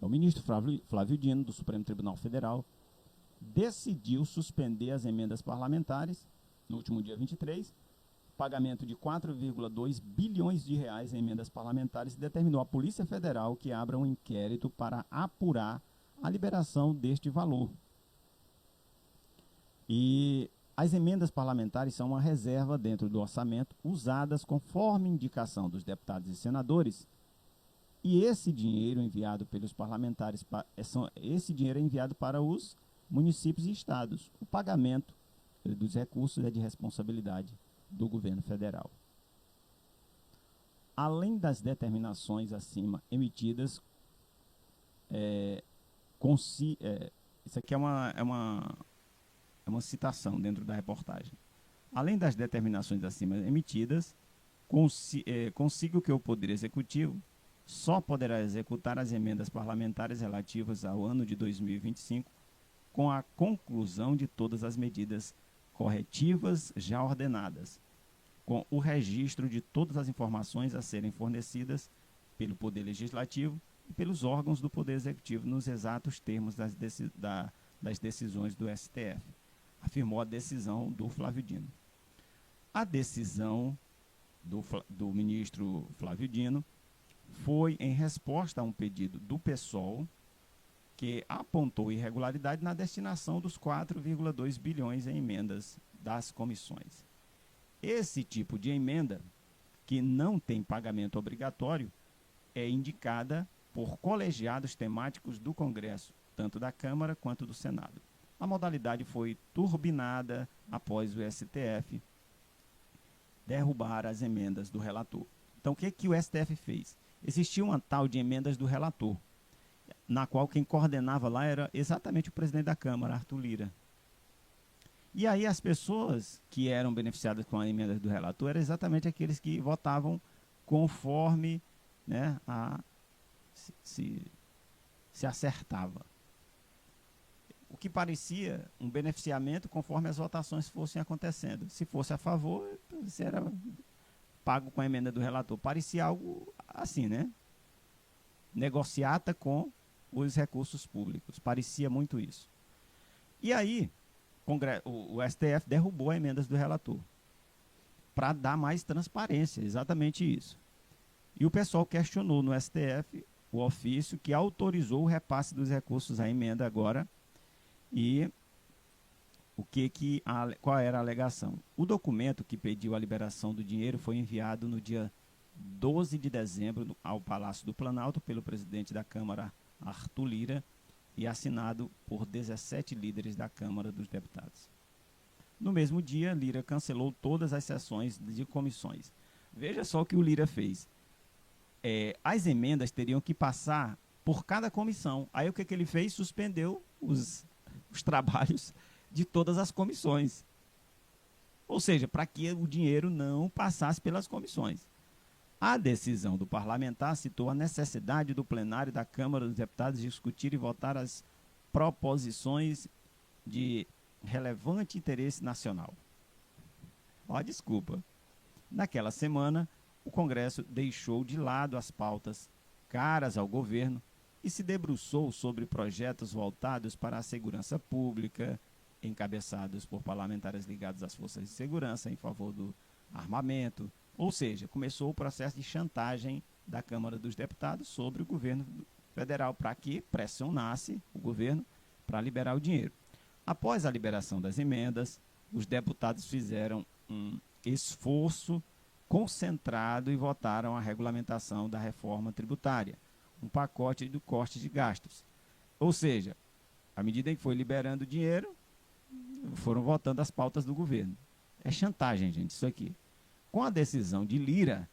O ministro Flávio Dino, do Supremo Tribunal Federal, decidiu suspender as emendas parlamentares no último dia 23, pagamento de 4,2 bilhões de reais em emendas parlamentares, e determinou à Polícia Federal que abra um inquérito para apurar a liberação deste valor. E as emendas parlamentares são uma reserva dentro do orçamento, usadas conforme indicação dos deputados e senadores, e esse dinheiro enviado pelos parlamentares, esse dinheiro é enviado para os municípios e estados. O pagamento dos recursos é de responsabilidade do governo federal. Além das determinações acima emitidas, isso aqui é uma citação dentro da reportagem. Além das determinações acima emitidas, consigo que o Poder Executivo só poderá executar as emendas parlamentares relativas ao ano de 2025 com a conclusão de todas as medidas corretivas já ordenadas, com o registro de todas as informações a serem fornecidas pelo Poder Legislativo e pelos órgãos do Poder Executivo nos exatos termos das decisões do STF, afirmou a decisão do Flávio Dino. A decisão do ministro Flávio Dino foi em resposta a um pedido do PSOL, que apontou irregularidade na destinação dos 4,2 bilhões em emendas das comissões. Esse tipo de emenda, que não tem pagamento obrigatório, é indicada por colegiados temáticos do Congresso, tanto da Câmara quanto do Senado. A modalidade foi turbinada após o STF derrubar as emendas do relator. Então, o que o STF fez? Existia uma tal de emendas do relator, na qual quem coordenava lá era exatamente o presidente da Câmara, Arthur Lira. E aí as pessoas que eram beneficiadas com a emenda do relator eram exatamente aqueles que votavam conforme, né, se acertava. O que parecia um beneficiamento conforme as votações fossem acontecendo. Se fosse a favor, você era pago com a emenda do relator. Parecia algo assim, né? Negociata com os recursos públicos. Parecia muito isso. E aí, o STF derrubou as emendas do relator para dar mais transparência, exatamente isso. E o pessoal questionou no STF o ofício que autorizou o repasse dos recursos à emenda agora. E qual era a alegação? O documento que pediu a liberação do dinheiro foi enviado no dia 12 de dezembro ao Palácio do Planalto pelo presidente da Câmara, Arthur Lira, e assinado por 17 líderes da Câmara dos Deputados. No mesmo dia, Lira cancelou todas as sessões de comissões. Veja só o que o Lira fez. As emendas teriam que passar por cada comissão. Aí o que ele fez? Suspendeu os trabalhos de todas as comissões. Ou seja, para que o dinheiro não passasse pelas comissões. A decisão do parlamentar citou a necessidade do plenário da Câmara dos Deputados discutir e votar as proposições de relevante interesse nacional. Desculpa. Naquela semana, o Congresso deixou de lado as pautas caras ao governo e se debruçou sobre projetos voltados para a segurança pública, encabeçados por parlamentares ligados às forças de segurança em favor do armamento. Ou seja, começou o processo de chantagem da Câmara dos Deputados sobre o governo federal para que pressionasse o governo para liberar o dinheiro. Após a liberação das emendas, os deputados fizeram um esforço concentrado e votaram a regulamentação da reforma tributária, um pacote do corte de gastos. Ou seja, à medida em que foi liberando o dinheiro, foram votando as pautas do governo. É chantagem, gente, isso aqui. Com a decisão de Lira,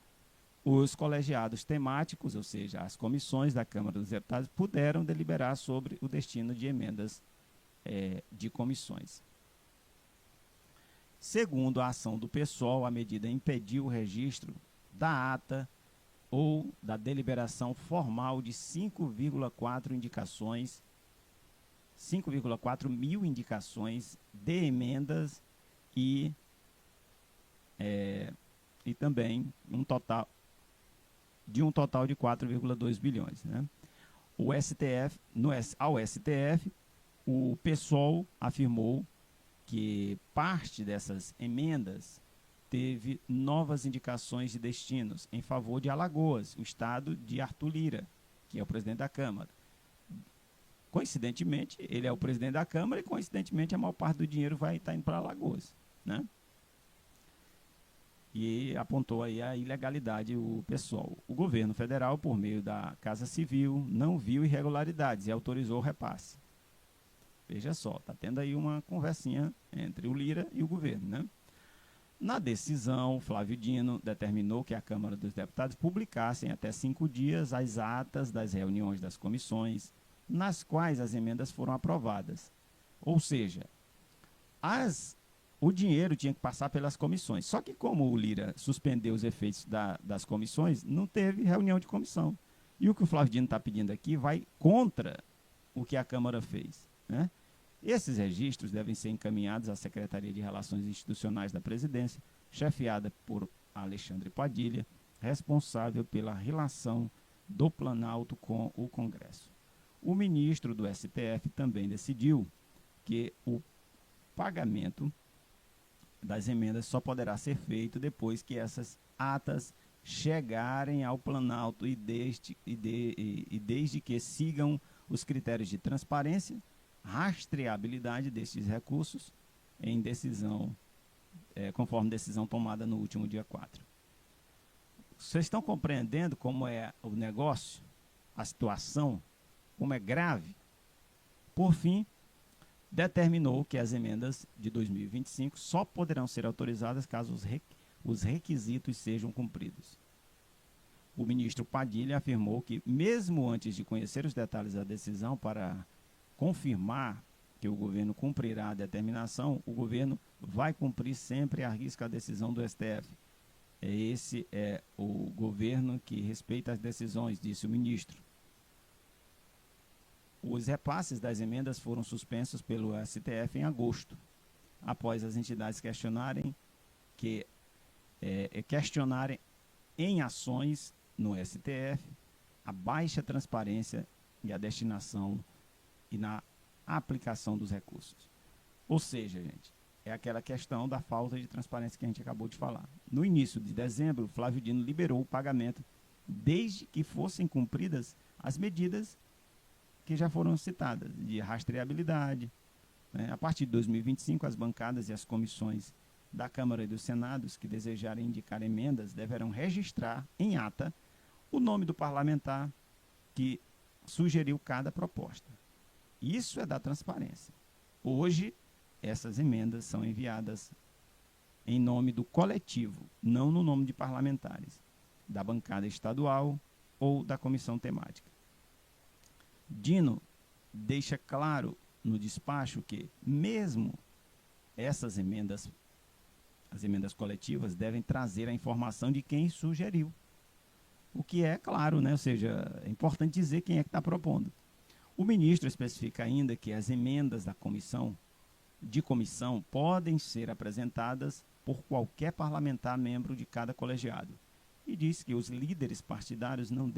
os colegiados temáticos, ou seja, as comissões da Câmara dos Deputados, puderam deliberar sobre o destino de emendas de comissões. Segundo a ação do PSOL, a medida impediu o registro da ata ou da deliberação formal de 5,4 mil indicações de emendas e também um total de 4,2 bilhões. Né? ao STF, o PSOL afirmou que parte dessas emendas teve novas indicações de destinos em favor de Alagoas, o estado de Arthur Lira, que é o presidente da Câmara. Coincidentemente, ele é o presidente da Câmara e, coincidentemente, a maior parte do dinheiro vai estar indo para Alagoas, né? E apontou aí a ilegalidade o PSOL. O governo federal, por meio da Casa Civil, não viu irregularidades e autorizou o repasse. Veja só, está tendo aí uma conversinha entre o Lira e o governo, né? Na decisão, Flávio Dino determinou que a Câmara dos Deputados publicasse em até 5 dias as atas das reuniões das comissões nas quais as emendas foram aprovadas. Ou seja, o dinheiro tinha que passar pelas comissões. Só que como o Lira suspendeu os efeitos das comissões, não teve reunião de comissão. E o que o Flávio Dino está pedindo aqui vai contra o que a Câmara fez, né? Esses registros devem ser encaminhados à Secretaria de Relações Institucionais da Presidência, chefiada por Alexandre Padilha, responsável pela relação do Planalto com o Congresso. O ministro do STF também decidiu que o pagamento das emendas só poderá ser feito depois que essas atas chegarem ao Planalto e desde que sigam os critérios de transparência, rastreabilidade destes recursos em decisão, conforme decisão tomada no último dia 4. Vocês estão compreendendo como é o negócio, a situação, como é grave? Por fim, determinou que as emendas de 2025 só poderão ser autorizadas caso os requisitos sejam cumpridos. O ministro Padilha afirmou que, mesmo antes de conhecer os detalhes da decisão para confirmar que o governo cumprirá a determinação, o governo vai cumprir sempre à risca a decisão do STF. Esse é o governo que respeita as decisões, disse o ministro. Os repasses das emendas foram suspensos pelo STF em agosto, após as entidades questionarem em ações no STF a baixa transparência e a destinação e na aplicação dos recursos. Ou seja, gente, é aquela questão da falta de transparência que a gente acabou de falar. No início de dezembro, Flávio Dino liberou o pagamento desde que fossem cumpridas as medidas que já foram citadas, de rastreabilidade, né? A partir de 2025, as bancadas e as comissões da Câmara e do Senado que desejarem indicar emendas deverão registrar em ata o nome do parlamentar que sugeriu cada proposta. Isso é da transparência. Hoje, essas emendas são enviadas em nome do coletivo, não no nome de parlamentares, da bancada estadual ou da comissão temática. Dino deixa claro no despacho que, mesmo essas emendas, as emendas coletivas, devem trazer a informação de quem sugeriu. O que é claro, né? Ou seja, é importante dizer quem é que está propondo. O ministro especifica ainda que as emendas da comissão podem ser apresentadas por qualquer parlamentar membro de cada colegiado e diz que os líderes partidários não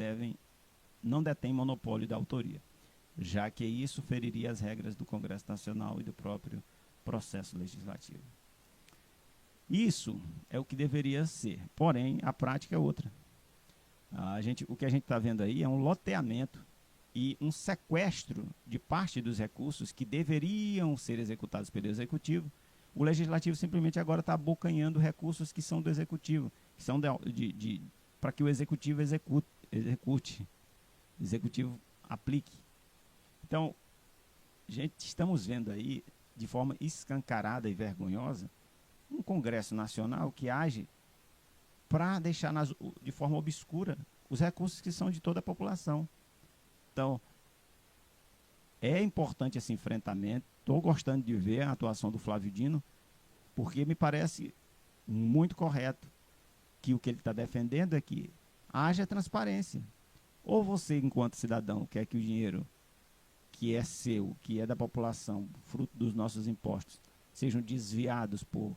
detêm monopólio da autoria, já que isso feriria as regras do Congresso Nacional e do próprio processo legislativo. Isso é o que deveria ser, porém a prática é outra. O que a gente está vendo aí é um loteamento e um sequestro de parte dos recursos que deveriam ser executados pelo Executivo. O Legislativo simplesmente agora está abocanhando recursos que são do Executivo, que são para que o Executivo execute, o Executivo aplique. Então, gente, estamos vendo aí, de forma escancarada e vergonhosa, um Congresso Nacional que age para deixar de forma obscura os recursos que são de toda a população. Então, é importante esse enfrentamento. Estou gostando de ver a atuação do Flávio Dino, porque me parece muito correto que o que ele está defendendo é que haja transparência. Ou você, enquanto cidadão, quer que o dinheiro que é seu, que é da população, fruto dos nossos impostos, sejam desviados por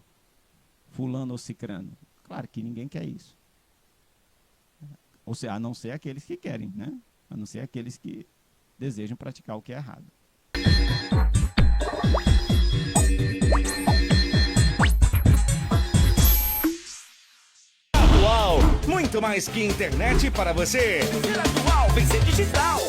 fulano ou cicrano. Claro que ninguém quer isso. Ou seja, a não ser aqueles que querem, né? A não ser aqueles que desejam praticar o que é errado. Atual, muito mais que internet para você. Ser atual, vem ser digital.